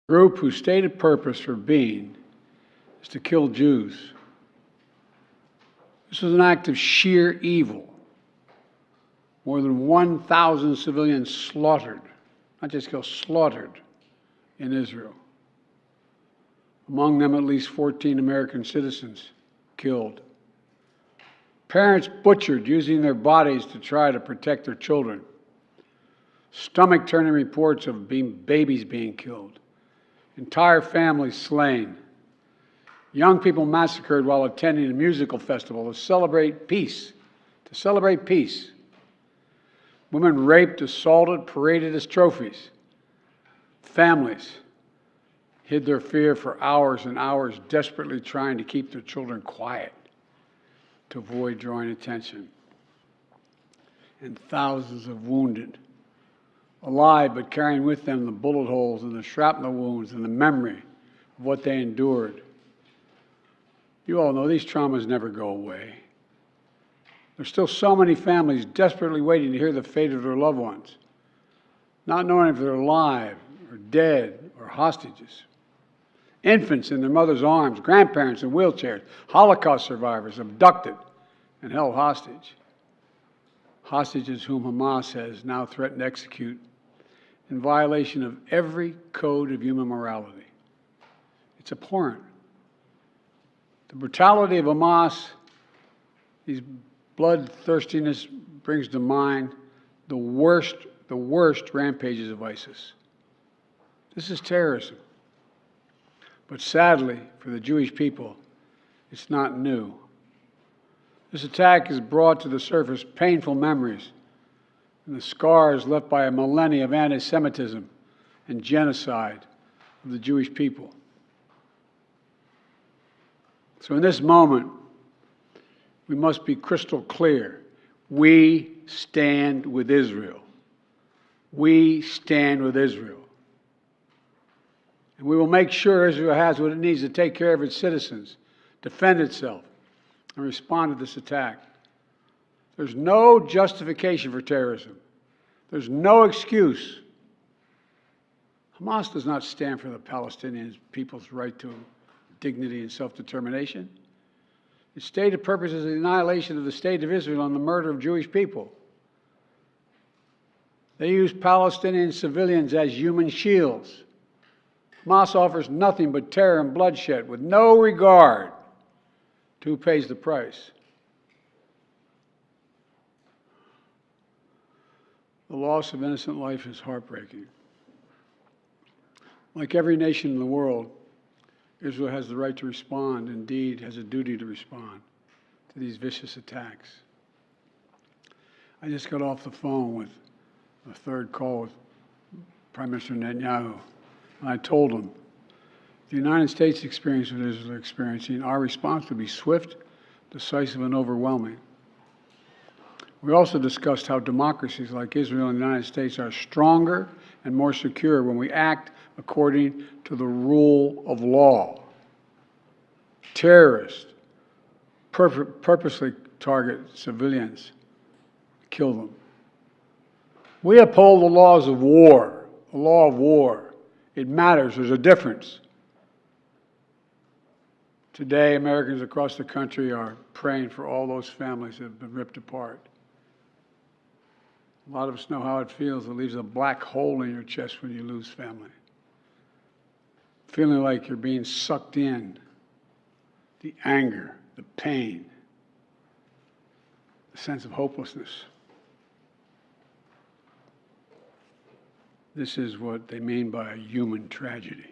Group whose stated purpose for being is to kill Jews. This was an act of sheer evil. More than 1,000 civilians slaughtered, not just killed, slaughtered in Israel. Among them, at least 14 American citizens killed. Parents butchered using their bodies to try to protect their children. Stomach-turning reports of babies being killed. Entire families slain. Young people massacred while attending a musical festival to celebrate peace. Women raped, assaulted, paraded as trophies. Families hid their fear for hours and hours, desperately trying to keep their children quiet to avoid drawing attention. And thousands of wounded, alive but carrying with them the bullet holes and the shrapnel wounds and the memory of what they endured. You all know these traumas never go away. There's still so many families desperately waiting to hear the fate of their loved ones, not knowing if they're alive or dead or hostages. Infants in their mother's arms, grandparents in wheelchairs, Holocaust survivors abducted and held hostage. Hostages whom Hamas has now threatened to execute in violation of every code of human morality. It's abhorrent. The brutality of Hamas, these bloodthirstiness brings to mind the worst rampages of ISIS. This is terrorism. But sadly, for the Jewish people, it's not new. This attack has brought to the surface painful memories and the scars left by a millennia of anti-Semitism and genocide of the Jewish people. So in this moment, we must be crystal clear. We stand with Israel. We stand with Israel. And we will make sure Israel has what it needs to take care of its citizens, defend itself, and respond to this attack. There's no justification for terrorism. There's no excuse. Hamas does not stand for the Palestinian people's right to dignity and self-determination. Its stated purpose is the annihilation of the state of Israel and the murder of Jewish people. They use Palestinian civilians as human shields. Hamas offers nothing but terror and bloodshed with no regard to who pays the price. The loss of innocent life is heartbreaking. Like every nation in the world, Israel has the right to respond, indeed has a duty to respond to these vicious attacks. I just got off the phone with a third call with Prime Minister Netanyahu, and I told him, the United States experience what Israel is experiencing, our response will be swift, decisive, and overwhelming. We also discussed how democracies like Israel and the United States are stronger and more secure when we act according to the rule of law. Terrorists purposely target civilians, kill them. We uphold the laws of war, the law of war. It matters. There's a difference. Today, Americans across the country are praying for all those families that have been ripped apart. A lot of us know how it feels. It leaves a black hole in your chest when you lose family. Feeling like you're being sucked in. The anger, the pain, the sense of hopelessness. This is what they mean by a human tragedy,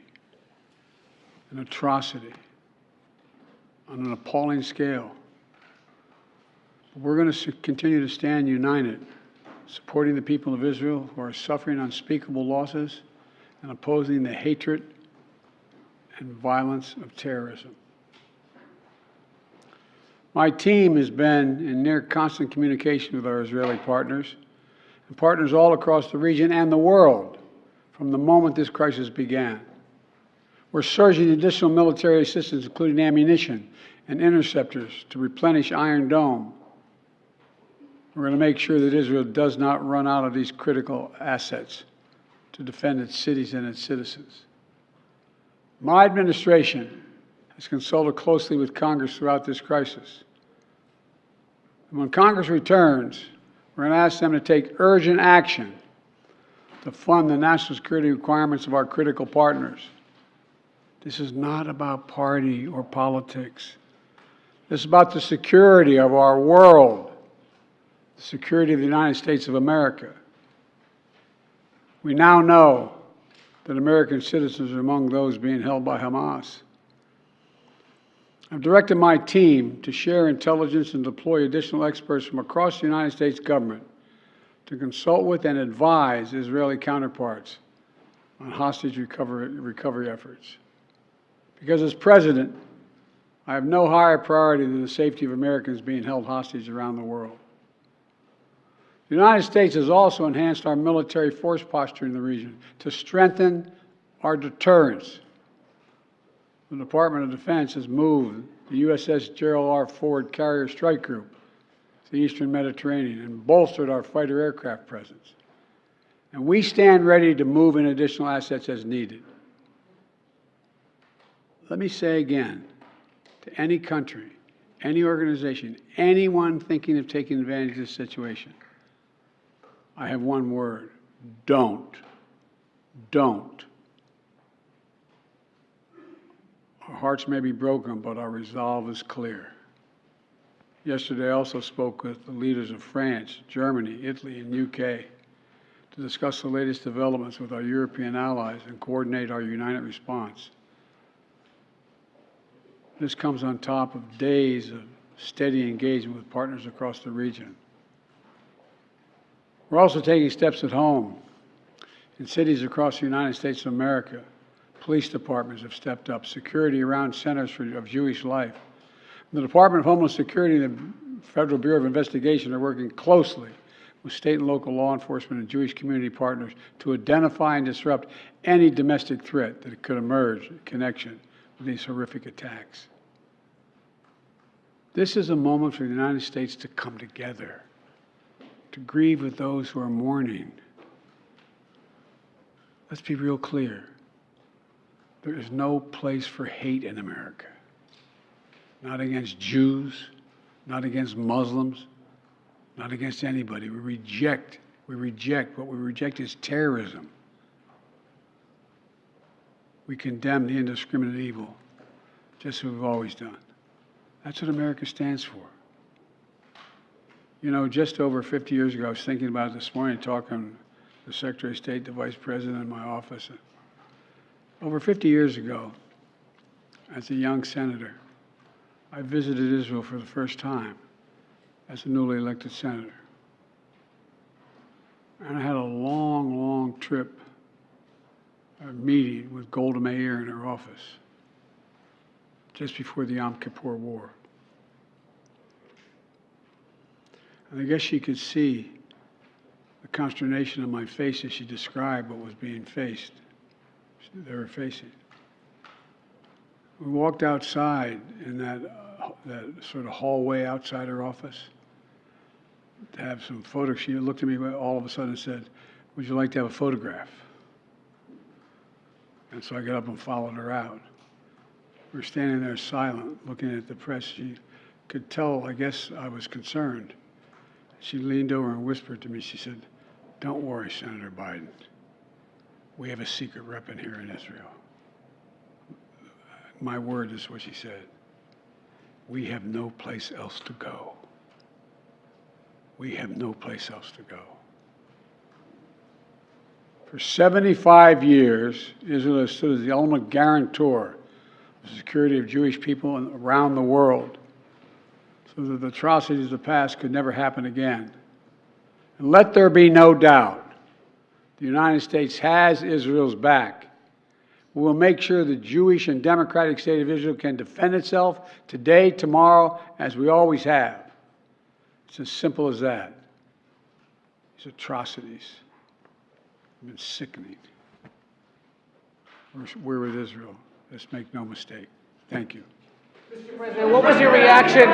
an atrocity on an appalling scale. But we're going to continue to stand united, supporting the people of Israel who are suffering unspeakable losses and opposing the hatred and violence of terrorism. My team has been in near constant communication with our Israeli partners and partners all across the region and the world from the moment this crisis began. We're surging additional military assistance, including ammunition and interceptors, to replenish Iron Dome. We're going to make sure that Israel does not run out of these critical assets to defend its cities and its citizens. My administration has consulted closely with Congress throughout this crisis. And when Congress returns, we're going to ask them to take urgent action to fund the national security requirements of our critical partners. This is not about party or politics. This is about the security of our world, the security of the United States of America. We now know that American citizens are among those being held by Hamas. I've directed my team to share intelligence and deploy additional experts from across the United States government to consult with and advise Israeli counterparts on hostage recovery efforts. Because as president, I have no higher priority than the safety of Americans being held hostage around the world. The United States has also enhanced our military force posture in the region to strengthen our deterrence. The Department of Defense has moved the USS Gerald R. Ford Carrier Strike Group to the Eastern Mediterranean and bolstered our fighter aircraft presence. And we stand ready to move in additional assets as needed. Let me say again, to any country, any organization, anyone thinking of taking advantage of this situation, I have one word: don't. Don't. Our hearts may be broken, but our resolve is clear. Yesterday, I also spoke with the leaders of France, Germany, Italy, and UK to discuss the latest developments with our European allies and coordinate our united response. This comes on top of days of steady engagement with partners across the region. We're also taking steps at home. In cities across the United States of America, police departments have stepped up security around centers of Jewish life. The Department of Homeland Security and the Federal Bureau of Investigation are working closely with state and local law enforcement and Jewish community partners to identify and disrupt any domestic threat that could emerge in connection with these horrific attacks. This is a moment for the United States to come together, to grieve with those who are mourning. Let's be real clear. There is no place for hate in America. Not against Jews, not against Muslims, not against anybody. We reject. What we reject is terrorism. We condemn the indiscriminate evil, just as we've always done. That's what America stands for. You know, just over 50 years ago, I was thinking about it this morning, talking to the Secretary of State, the Vice President in my office. Over 50 years ago, as a young senator, I visited Israel for the first time as a newly elected senator. And I had a long, long trip, a meeting with Golda Meir in her office just before the Yom Kippur War. And I guess she could see the consternation on my face as she described what was being faced. They were facing. We walked outside in that sort of hallway outside her office to have some photos. She looked at me all of a sudden and said, "Would you like to have a photograph?" And so I got up and followed her out. We were standing there silent, looking at the press. She could tell, I guess, I was concerned. She leaned over and whispered to me, she said, "Don't worry, Senator Biden. We have a secret rep in here in Israel." My word is what she said. We have no place else to go. We have no place else to go. For 75 years, Israel has stood as the ultimate guarantor of the security of Jewish people around the world, so that the atrocities of the past could never happen again. And let there be no doubt, the United States has Israel's back. We will make sure the Jewish and democratic state of Israel can defend itself today, tomorrow, as we always have. It's as simple as that. These atrocities have been sickening. We're with Israel. Let's make no mistake. Thank you. Mr. President, what was your reaction?